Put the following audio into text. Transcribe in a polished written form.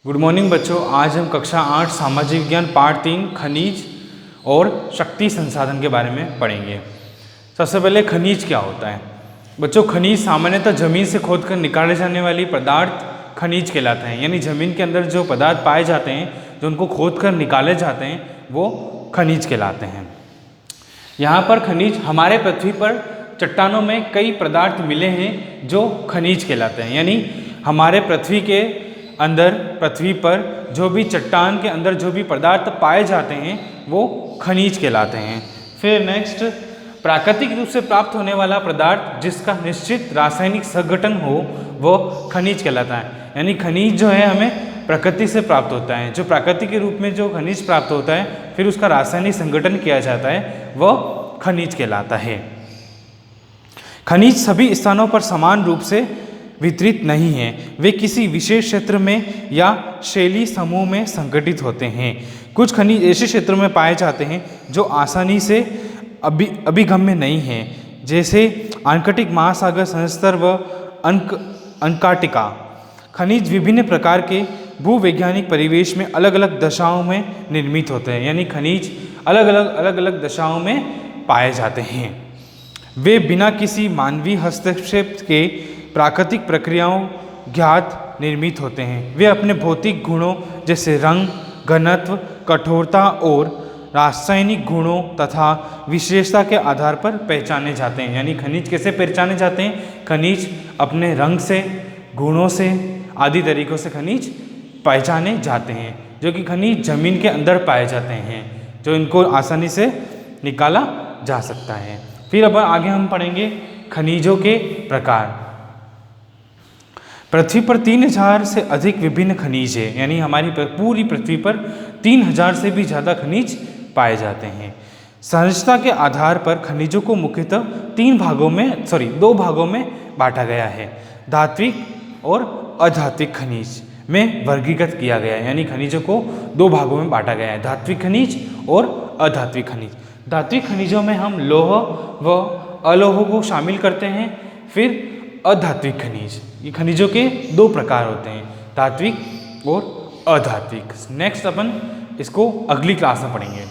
Good morning बच्चों। आज हम कक्षा 8 सामाजिक विज्ञान पार्ट 3 खनिज और शक्ति संसाधन के बारे में पढ़ेंगे। सबसे पहले खनिज क्या होता है बच्चों। खनिज सामान्यतः जमीन से खोदकर निकाले जाने वाली पदार्थ खनिज कहलाते हैं। यानी जमीन के अंदर जो पदार्थ पाए जाते हैं, जो उनको खोदकर निकाले जाते हैं, वो खनिज कहलाते हैं। यहाँ पर खनिज हमारे पृथ्वी पर चट्टानों में कई पदार्थ मिले हैं जो खनिज कहलाते हैं। यानी हमारे पृथ्वी पर जो भी चट्टान के अंदर जो भी पदार्थ पाए जाते हैं वो खनिज कहलाते हैं। फिर नेक्स्ट, प्राकृतिक रूप से प्राप्त होने वाला पदार्थ जिसका निश्चित रासायनिक संगठन हो वो खनिज कहलाता है। यानी खनिज जो है हमें प्रकृति से प्राप्त होता है। जो प्राकृतिक के रूप में जो खनिज प्राप्त होता है फिर उसका रासायनिक संगठन किया जाता है, वह खनिज कहलाता है। खनिज सभी स्थानों पर समान रूप से वितरित नहीं है। वे किसी विशेष क्षेत्र में या शैली समूह में संगठित होते हैं। कुछ खनिज ऐसे क्षेत्रों में पाए जाते हैं जो आसानी से अभिगम्य नहीं हैं, जैसे आर्कटिक महासागर संस्तर व अंटार्कटिका। खनिज विभिन्न प्रकार के भूवैज्ञानिक परिवेश में अलग अलग दशाओं में निर्मित होते हैं। यानी खनिज अलग अलग दशाओं में पाए जाते हैं। वे बिना किसी मानवीय हस्तक्षेप के प्राकृतिक प्रक्रियाओं ज्ञात निर्मित होते हैं। वे अपने भौतिक गुणों जैसे रंग, घनत्व, कठोरता और रासायनिक गुणों तथा विशेषता के आधार पर पहचाने जाते हैं। यानी खनिज कैसे पहचाने जाते हैं? खनिज अपने रंग से, गुणों से आदि तरीकों से खनिज पहचाने जाते हैं, जो कि खनिज जमीन के अंदर पाए जाते हैं, जो इनको आसानी से निकाला जा सकता है। फिर अब आगे हम पढ़ेंगे खनिजों के प्रकार। पृथ्वी पर 3000 से अधिक विभिन्न खनिज है। यानी हमारी पूरी पृथ्वी पर 3000 से भी ज़्यादा खनिज पाए जाते हैं। संरचना के आधार पर खनिजों को मुख्यतः दो भागों में बांटा गया है। धात्विक और अधात्विक खनिज में वर्गीकृत किया गया है। यानी खनिजों को दो भागों में बांटा गया है, धात्विक खनिज और अधात्विक खनिज। धात्विक खनिजों में हम लौह व अलोह को शामिल करते हैं। फिर अधात्विक खनिज, ये खनिजों के दो प्रकार होते हैं, धात्विक और अधात्विक। नेक्स्ट अपन इसको अगली क्लास में पढ़ेंगे।